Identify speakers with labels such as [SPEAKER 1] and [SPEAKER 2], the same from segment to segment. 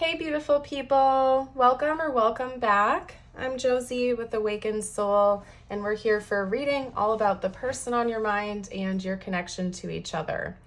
[SPEAKER 1] Hey beautiful people, welcome back. I'm Josie with Awakened Soul, and we're here for a reading all about the person on your mind and your connection to each other.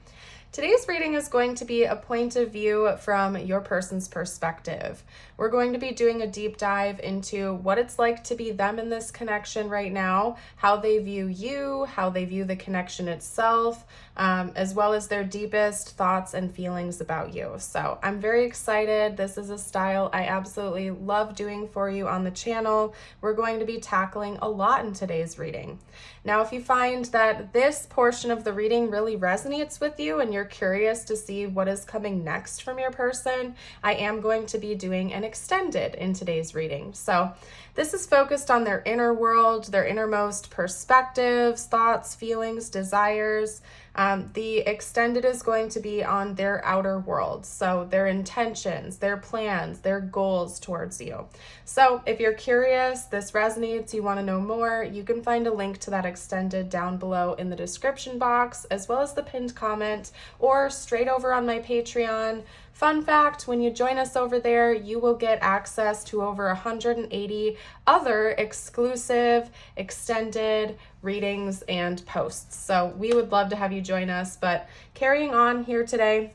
[SPEAKER 1] Today's reading is going to be a point of view from your person's perspective. We're going to be doing a deep dive into what it's like to be them in this connection right now, how they view you, how they view the connection itself, as well as their deepest thoughts and feelings about you. So I'm very excited. This is a style I absolutely love doing for you on the channel. We're going to be tackling a lot in today's reading. Now, if you find that this portion of the reading really resonates with you and you're curious to see what is coming next from your person, I am going to be doing an extended in today's reading. So this is focused on their inner world, their innermost perspectives, thoughts, feelings, desires. The extended is going to be on their outer world, so their intentions, their plans, their goals towards you. So if you're curious, this resonates, you want to know more, you can find a link to that extended down below in the description box, as well as the pinned comment, or straight over on my Patreon. Fun fact, when you join us over there, you will get access to over 180 other exclusive, extended readings and posts. So we would love to have you join us. But carrying on here today,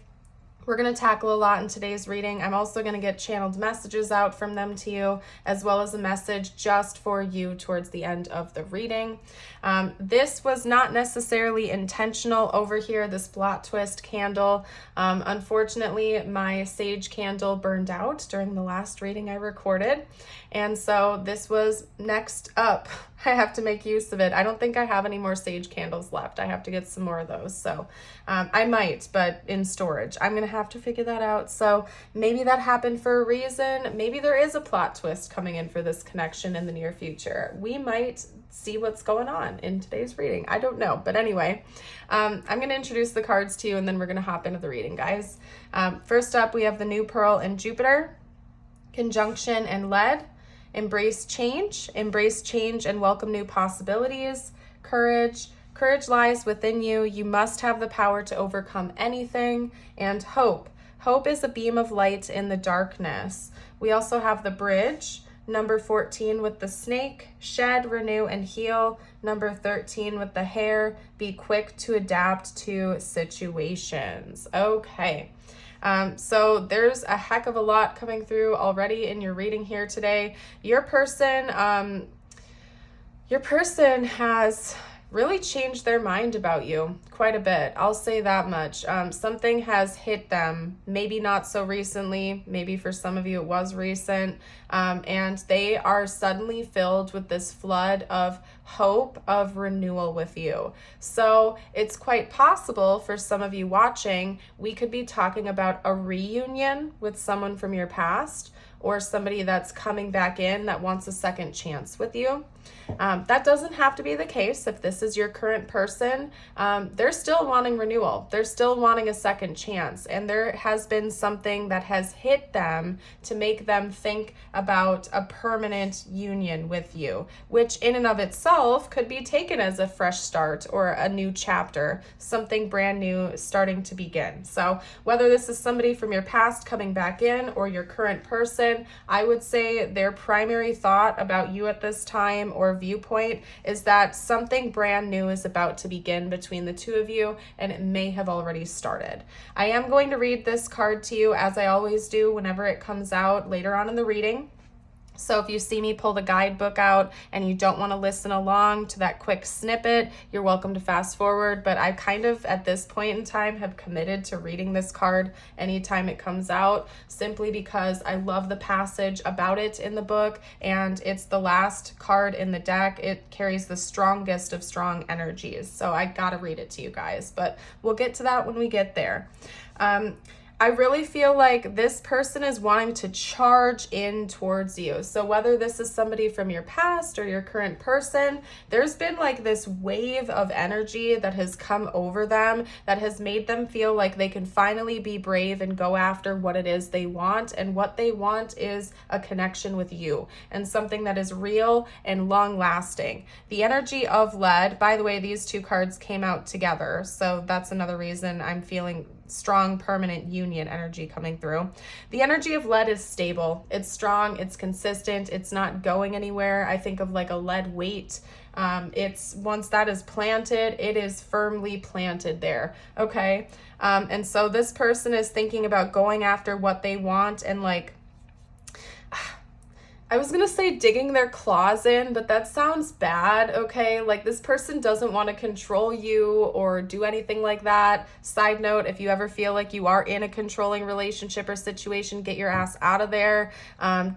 [SPEAKER 1] we're going to tackle a lot in today's reading. I'm also going to get channeled messages out from them to you, as well as a message just for you towards the end of the reading. This was not necessarily intentional over here, this plot twist candle. Unfortunately, my sage candle burned out during the last reading I recorded. And so this was next up. I have to make use of it. I don't think I have any more sage candles left. I have to get some more of those. So I might, but in storage. I'm going to have to figure that out. So maybe that happened for a reason. Maybe there is a plot twist coming in for this connection in the near future. We might see what's going on in today's reading. I don't know. But anyway, I'm going to introduce the cards to you, and then we're going to hop into the reading, guys. First up, we have the New Pearl and Jupiter, Conjunction and Lead. Embrace change and welcome new possibilities. Courage lies within you. You must have the power to overcome anything. And hope is a beam of light in the darkness. We also have the Bridge, number 14 with the snake, shed, renew, and heal. Number 13 with the hare, be quick to adapt to situations. Okay. So there's a heck of a lot coming through already in your reading here today. Your person has really changed their mind about you quite a bit. I'll say that much. Something has hit them, maybe not so recently, maybe for some of you it was recent, and they are suddenly filled with this flood of hope of renewal with you. So it's quite possible for some of you watching, we could be talking about a reunion with someone from your past, or somebody that's coming back in that wants a second chance with you. That doesn't have to be the case. If this is your current person, they're still wanting renewal. They're still wanting a second chance. And there has been something that has hit them to make them think about a permanent union with you, which in and of itself could be taken as a fresh start or a new chapter, something brand new starting to begin. So whether this is somebody from your past coming back in or your current person, I would say their primary thought about you at this time or viewpoint is that something brand new is about to begin between the two of you, and it may have already started. I am going to read this card to you as I always do whenever it comes out later on in the reading. So if you see me pull the guidebook out and you don't want to listen along to that quick snippet, you're welcome to fast forward. But I kind of, at this point in time, have committed to reading this card anytime it comes out, simply because I love the passage about it in the book, and it's the last card in the deck. It carries the strongest of strong energies. So I gotta read it to you guys, but we'll get to that when we get there. I really feel like this person is wanting to charge in towards you. So whether this is somebody from your past or your current person, there's been like this wave of energy that has come over them that has made them feel like they can finally be brave and go after what it is they want. And what they want is a connection with you and something that is real and long lasting. The energy of lead, by the way, these two cards came out together. So that's another reason I'm feeling strong permanent union energy coming through. The energy of lead is stable. It's strong. It's consistent. It's not going anywhere. I think of like a lead weight. It's once that is planted, it is firmly planted there. Okay. And so this person is thinking about going after what they want and like, I was going to say digging their claws in, but that sounds bad, okay? Like this person doesn't want to control you or do anything like that. Side note, if you ever feel like you are in a controlling relationship or situation, get your ass out of there.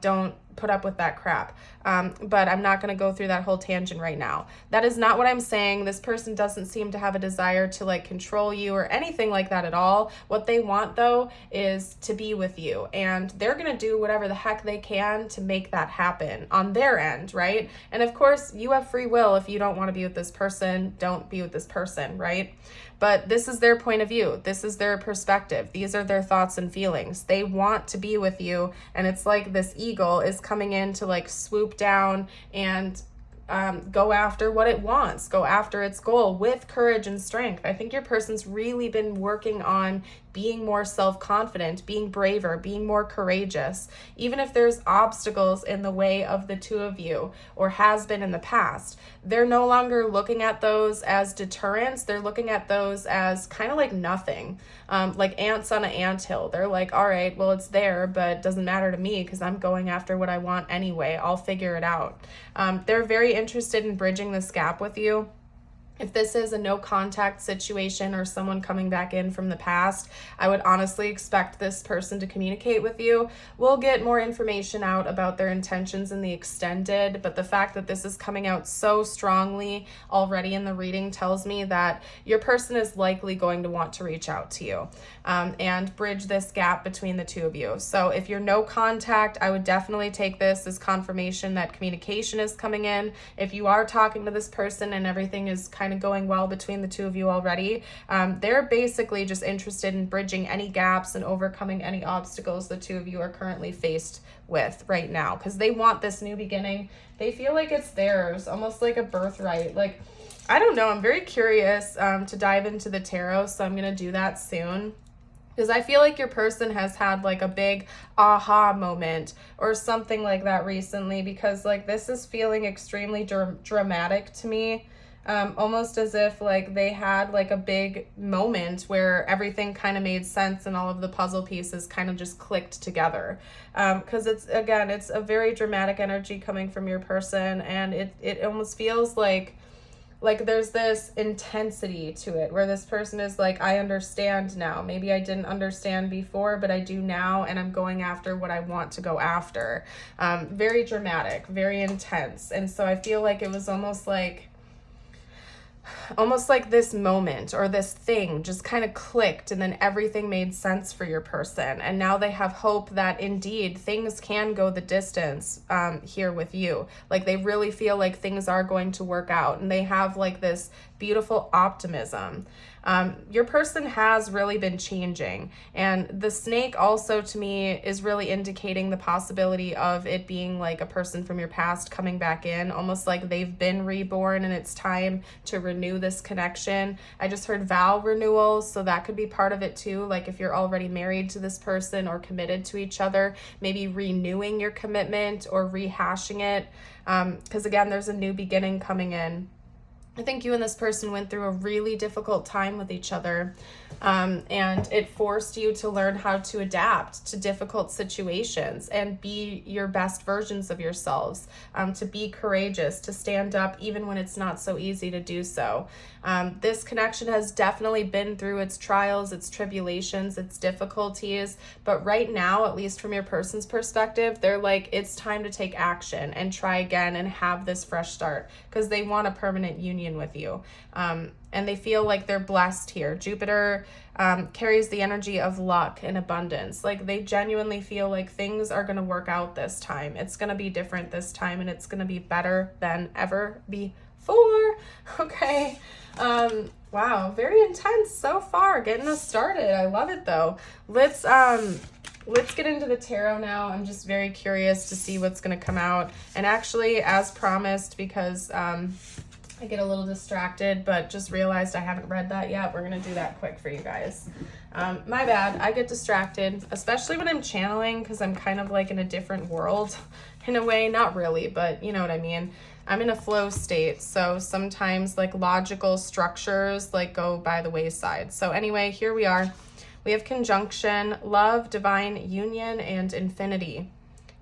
[SPEAKER 1] Don't put up with that crap. But I'm not going to go through that whole tangent right now. That is not what I'm saying. This person doesn't seem to have a desire to like control you or anything like that at all. What they want though is to be with you, and they're going to do whatever the heck they can to make that happen on their end, right? And of course, you have free will. If you don't want to be with this person, don't be with this person, right? But this is their point of view. This is their perspective. These are their thoughts and feelings. They want to be with you. And it's like this eagle is coming in to like swoop down and go after what it wants, go after its goal with courage and strength. I think your person's really been working on being more self-confident, being braver, being more courageous, even if there's obstacles in the way of the two of you or has been in the past. They're no longer looking at those as deterrents. They're looking at those as kind of like nothing, like ants on an anthill. They're like, all right, well, it's there, but it doesn't matter to me because I'm going after what I want anyway. I'll figure it out. They're very interested in bridging this gap with you. If this is a no contact situation or someone coming back in from the past, I would honestly expect this person to communicate with you. We'll get more information out about their intentions in the extended, but the fact that this is coming out so strongly already in the reading tells me that your person is likely going to want to reach out to you and bridge this gap between the two of you. So if you're no contact, I would definitely take this as confirmation that communication is coming in. If you are talking to this person and everything is kind of going well between the two of you already, they're basically just interested in bridging any gaps and overcoming any obstacles the two of you are currently faced with right now, because they want this new beginning. They feel like it's theirs, almost like a birthright. Like, I don't know, I'm very curious to dive into the tarot, so I'm gonna do that soon. Because I feel like your person has had like a big aha moment or something like that recently, because like this is feeling extremely dramatic to me. Almost as if like they had like a big moment where everything kind of made sense and all of the puzzle pieces kind of just clicked together. Because it's a very dramatic energy coming from your person, and it almost feels like there's this intensity to it where this person is like, I understand now. Maybe I didn't understand before, but I do now, and I'm going after what I want to go after. Very dramatic, very intense. And so I feel like it was almost like this moment or this thing just kind of clicked, and then everything made sense for your person. And now they have hope that indeed things can go the distance here with you. Like they really feel like things are going to work out, and they have like this beautiful optimism. Your person has really been changing, and the snake also to me is really indicating the possibility of it being like a person from your past coming back in, almost like they've been reborn and it's time to renew this connection. I just heard vow renewals, so that could be part of it too. Like if you're already married to this person or committed to each other, maybe renewing your commitment or rehashing it, because again, there's a new beginning coming in. I think you and this person went through a really difficult time with each other, and it forced you to learn how to adapt to difficult situations and be your best versions of yourselves, to be courageous, to stand up even when it's not so easy to do so. This connection has definitely been through its trials, its tribulations, its difficulties, but right now, at least from your person's perspective, they're like, it's time to take action and try again and have this fresh start, because they want a permanent union with you. And they feel like they're blessed here. Jupiter carries the energy of luck and abundance. Like they genuinely feel like things are going to work out this time. It's going to be different this time, and it's going to be better than ever before. Okay. Wow. Very intense so far, getting us started. I love it though. Let's get into the tarot now. I'm just very curious to see what's going to come out. And actually, as promised, because I get a little distracted, but just realized I haven't read that yet. We're going to do that quick for you guys. My bad. I get distracted, especially when I'm channeling, because I'm kind of like in a different world in a way. Not really, but you know what I mean. I'm in a flow state, so sometimes like logical structures like go by the wayside. So anyway, here we are. We have conjunction, love, divine union, and infinity.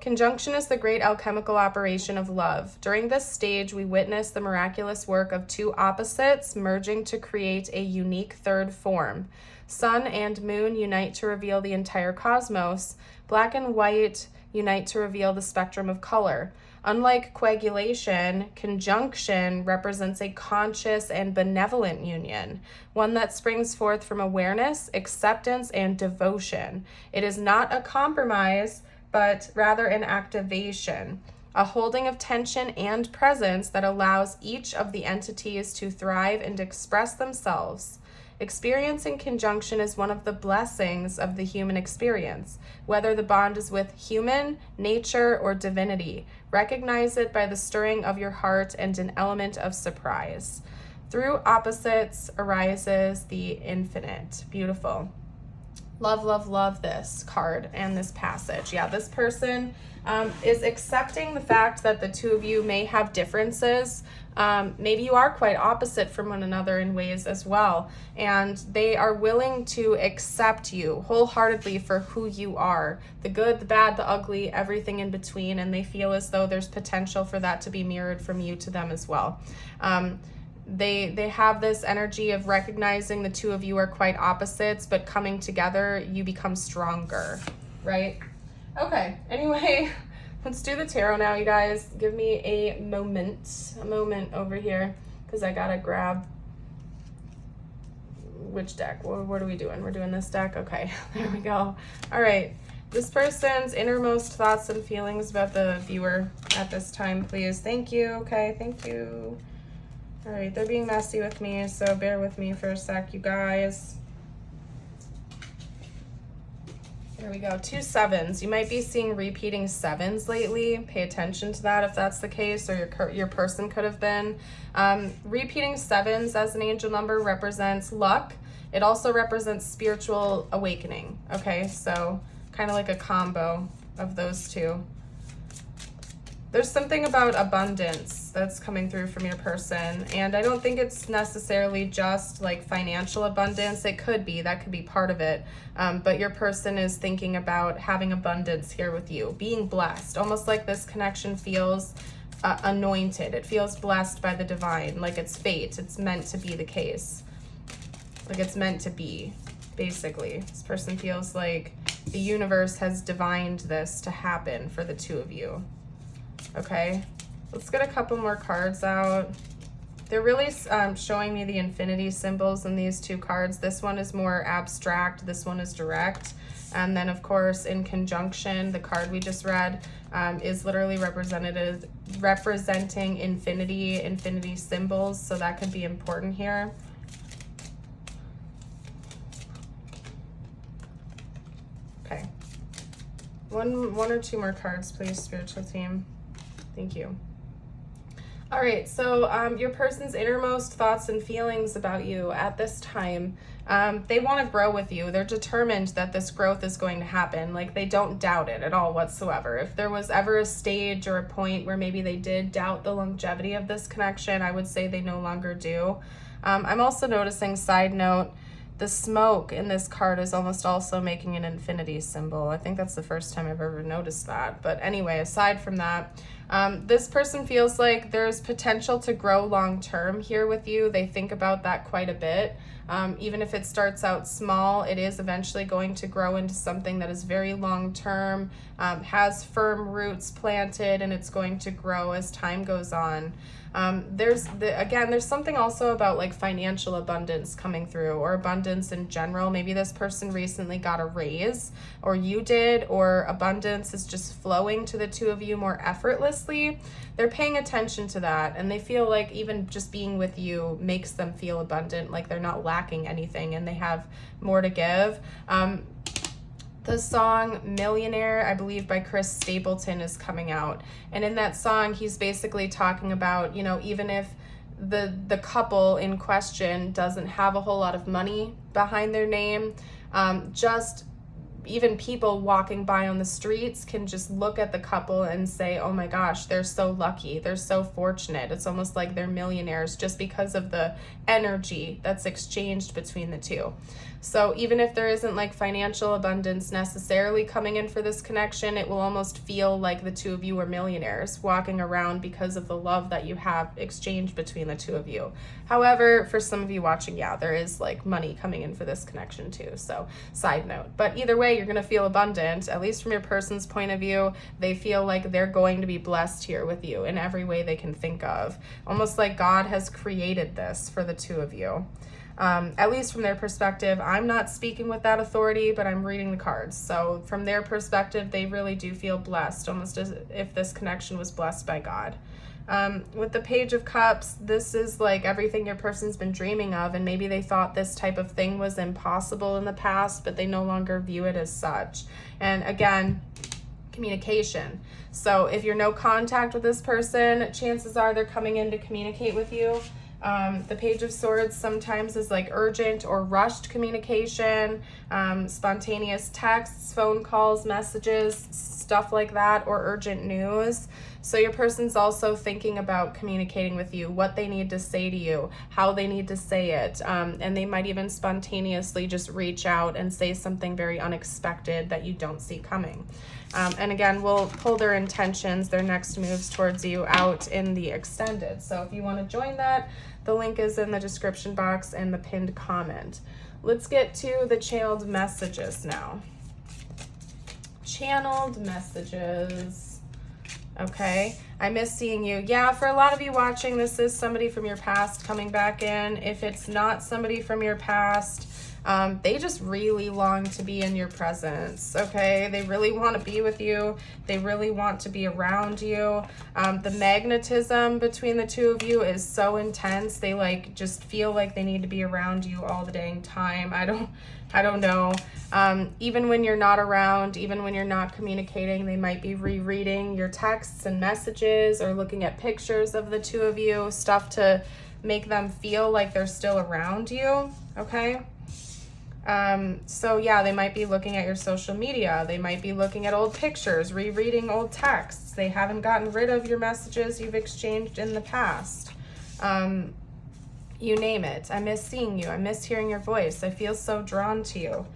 [SPEAKER 1] Conjunction is the great alchemical operation of love. During this stage, we witness the miraculous work of two opposites merging to create a unique third form. Sun and moon unite to reveal the entire cosmos. Black and white unite to reveal the spectrum of color. Unlike coagulation, conjunction represents a conscious and benevolent union, one that springs forth from awareness, acceptance, and devotion. It is not a compromise, but rather an activation, a holding of tension and presence that allows each of the entities to thrive and express themselves. Experiencing conjunction is one of the blessings of the human experience, whether the bond is with human, nature, or divinity. Recognize it by the stirring of your heart and an element of surprise. Through opposites arises the infinite. Beautiful. Love, love, love this card and this passage. Yeah, this person is accepting the fact that the two of you may have differences. Maybe you are quite opposite from one another in ways as well. And they are willing to accept you wholeheartedly for who you are. The good, the bad, the ugly, everything in between. And they feel as though there's potential for that to be mirrored from you to them as well. They have this energy of recognizing the two of you are quite opposites, but coming together, you become stronger, right? Okay, anyway, let's do the tarot now, you guys. Give me a moment over here, because I gotta grab which deck. What are we doing? We're doing this deck? Okay, there we go. All right, this person's innermost thoughts and feelings about the viewer at this time, please. Thank you. Okay, thank you. All right, they're being messy with me, so bear with me for a sec, you guys. There we go, 2 sevens. You might be seeing repeating sevens lately. Pay attention to that if that's the case, or your person could have been. Repeating sevens as an angel number represents luck. It also represents spiritual awakening, okay? So kind of like a combo of those two. There's something about abundance that's coming through from your person, and I don't think it's necessarily just like financial abundance. It could be, that could be part of it, but your person is thinking about having abundance here with you, being blessed, almost like this connection feels anointed. It feels blessed by the divine, like it's fate. It's meant to be the case, like it's meant to be, basically. This person feels like the universe has divined this to happen for the two of you. Okay, let's get a couple more cards out. They're really showing me the infinity symbols in these two cards. This one is more abstract, this one is direct. And then of course in conjunction, the card we just read is literally representing infinity symbols. So that could be important here. Okay, one or two more cards, please, spiritual team. Thank you. All right, so your person's innermost thoughts and feelings about you at this time, they want to grow with you. They're determined that this growth is going to happen. Like, they don't doubt it at all whatsoever. If there was ever a stage or a point where maybe they did doubt the longevity of this connection, I would say they no longer do. I'm also noticing, side note, the smoke in this card is almost also making an infinity symbol. I think that's the first time I've ever noticed that. But anyway, aside from that, this person feels like there's potential to grow long-term here with you. They think about that quite a bit. Even if it starts out small, it is eventually going to grow into something that is very long-term, has firm roots planted, and it's going to grow as time goes on. There's something also about like financial abundance coming through, or abundance in general. Maybe this person recently got a raise, or you did, or abundance is just flowing to the two of you more effortlessly. They're paying attention to that, and they feel like even just being with you makes them feel abundant, like they're not lacking anything and they have more to give. The song Millionaire, I believe by Chris Stapleton, is coming out. And in that song, he's basically talking about, you know, even if the couple in question doesn't have a whole lot of money behind their name. Just even people walking by on the streets can just look at the couple and say, oh my gosh, they're so lucky, they're so fortunate. It's almost like they're millionaires just because of the energy that's exchanged between the two. So even if there isn't like financial abundance necessarily coming in for this connection, it will almost feel like the two of you are millionaires walking around because of the love that you have exchanged between the two of you. However, for some of you watching, yeah, there is like money coming in for this connection too. So side note, but either way, you're going to feel abundant, at least from your person's point of view. They feel like they're going to be blessed here with you in every way they can think of. Almost like God has created this for the two of you. At least from their perspective. I'm not speaking with that authority, but I'm reading the cards. So from their perspective, they really do feel blessed, almost as if this connection was blessed by God. With the Page of Cups, this is like everything your person's been dreaming of, and maybe they thought this type of thing was impossible in the past, but they no longer view it as such. And again, communication. So if you're no contact with this person, chances are they're coming in to communicate with you. The Page of Swords sometimes is like urgent or rushed communication, spontaneous texts, phone calls, messages, stuff like that, or urgent news. So your person's also thinking about communicating with you, what they need to say to you, how they need to say it, and they might even spontaneously just reach out and say something very unexpected that you don't see coming. And again, we'll pull their intentions, their next moves towards you out in the extended. So if you want to join that, the link is in the description box and the pinned comment. Let's get to the channeled messages now. Channeled messages. Okay, I miss seeing you. Yeah, for a lot of you watching, this is somebody from your past coming back in. If it's not somebody from your past, they just really long to be in your presence, okay? They really want to be with you. They really want to be around you. The magnetism between the two of you is so intense. They like just feel like they need to be around you all the dang time. I don't know. Even when you're not around, even when you're not communicating, they might be rereading your texts and messages or looking at pictures of the two of you, stuff to make them feel like they're still around you, okay? So yeah, they might be looking at your social media. They might be looking at old pictures, rereading old texts. They haven't gotten rid of your messages you've exchanged in the past. You name it. I miss seeing you. I miss hearing your voice. I feel so drawn to you.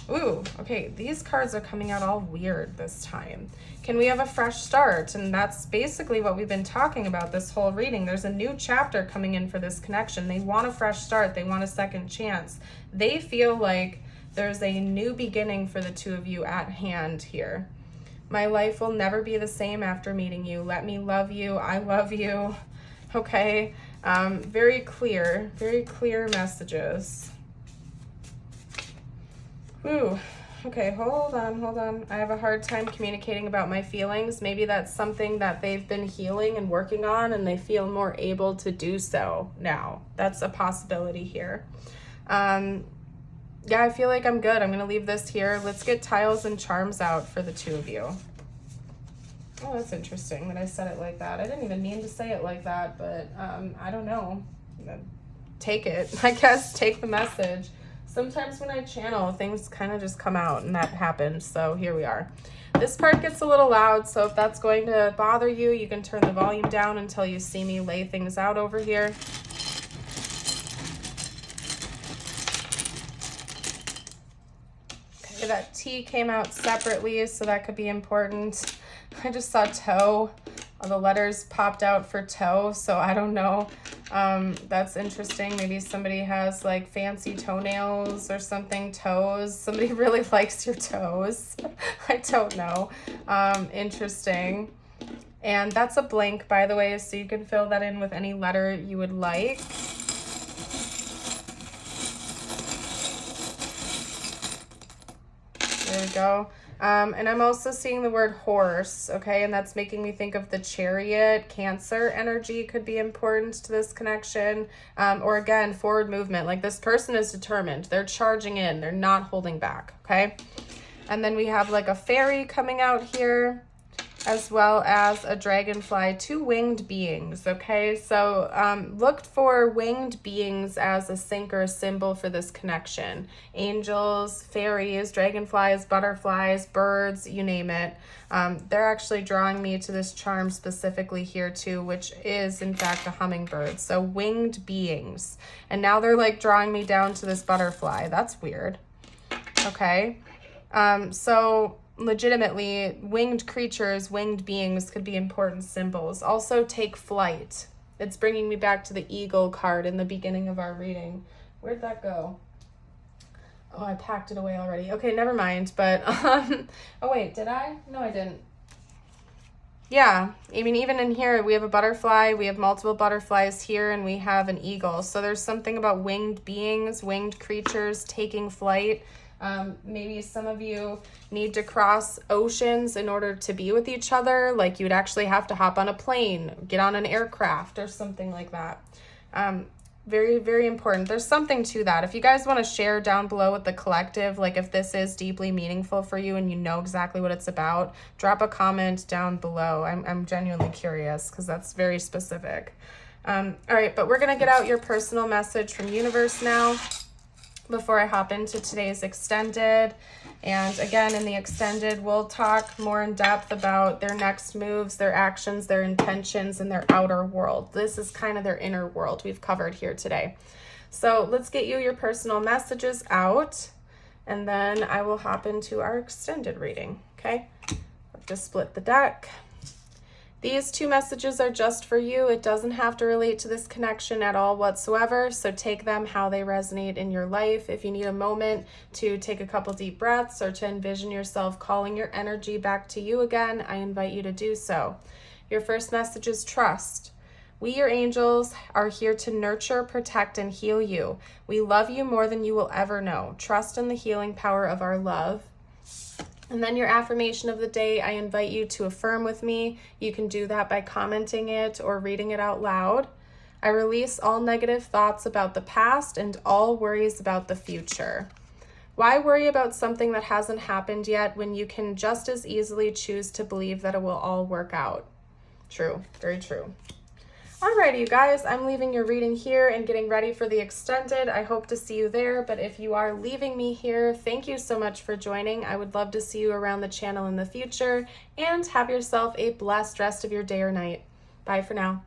[SPEAKER 1] Ooh, okay, these cards are coming out all weird this time. Can we have a fresh start? And that's basically what we've been talking about this whole reading. There's a new chapter coming in for this connection. They want a fresh start. They want a second chance. They feel like there's a new beginning for the two of you at hand here. My life will never be the same after meeting you. Let me love you. I love you. Okay, very clear messages. Ooh, okay, hold on. I have a hard time communicating about my feelings. Maybe that's something that they've been healing and working on, and they feel more able to do so now. That's a possibility here. Yeah, I feel like I'm good. I'm going to leave this here. Let's get tiles and charms out for the two of you. Oh, that's interesting that I said it like that. I didn't even mean to say it like that, but I don't know. Take it, I guess. Take the message. Sometimes when I channel, things kind of just come out, and that happens, so here we are. This part gets a little loud, so if that's going to bother you, you can turn the volume down until you see me lay things out over here. Okay, that T came out separately, so that could be important. I just saw toe. The letters popped out for toe, so I don't know. That's interesting. Maybe somebody has like fancy toenails or something, toes. Somebody really likes your toes. I don't know. Interesting. And that's a blank, by the way, so you can fill that in with any letter you would like. There we go. And I'm also seeing the word horse, okay? And that's making me think of the Chariot. Cancer energy could be important to this connection. Or again, forward movement. Like this person is determined. They're charging in. They're not holding back, okay? And then we have like a fairy coming out here. as well as a dragonfly, 2 winged beings, okay? So look for winged beings as a sync or a symbol for this connection. Angels, fairies, dragonflies, butterflies, birds, you name it. They're actually drawing me to this charm specifically here too, which is in fact a hummingbird. So winged beings. And now they're like drawing me down to this butterfly. That's weird. Okay. So legitimately, winged creatures, winged beings could be important symbols. Also, take flight. It's bringing me back to the eagle card in the beginning of our reading. Where'd that go? Oh, I packed it away already. Okay, never mind. But, oh wait, did I? No, I didn't. Yeah, I mean, even in here, we have a butterfly, we have multiple butterflies here, and we have an eagle. So there's something about winged beings, winged creatures taking flight. Maybe some of you need to cross oceans in order to be with each other. Like you'd actually have to hop on a plane, get on an aircraft or something like that. Very, very important. There's something to that. If you guys want to share down below with the collective, like if this is deeply meaningful for you and you know exactly what it's about, drop a comment down below. I'm genuinely curious because that's very specific. All right, but we're going to get out your personal message from universe now before I hop into today's extended. And again, in the extended, we'll talk more in depth about their next moves, their actions, their intentions, and their outer world. This is kind of their inner world we've covered here today. So let's get you your personal messages out, and then I will hop into our extended reading, okay? I'll just split the deck. These 2 messages are just for you. It doesn't have to relate to this connection at all whatsoever, so take them how they resonate in your life. If you need a moment to take a couple deep breaths or to envision yourself calling your energy back to you again, I invite you to do so. Your first message is trust. We, your angels, are here to nurture, protect, and heal you. We love you more than you will ever know. Trust in the healing power of our love. And then your affirmation of the day, I invite you to affirm with me. You can do that by commenting it or reading it out loud. I release all negative thoughts about the past and all worries about the future. Why worry about something that hasn't happened yet when you can just as easily choose to believe that it will all work out? True, very true. Alrighty, you guys, I'm leaving your reading here and getting ready for the extended. I hope to see you there, but if you are leaving me here, thank you so much for joining. I would love to see you around the channel in the future, and have yourself a blessed rest of your day or night. Bye for now.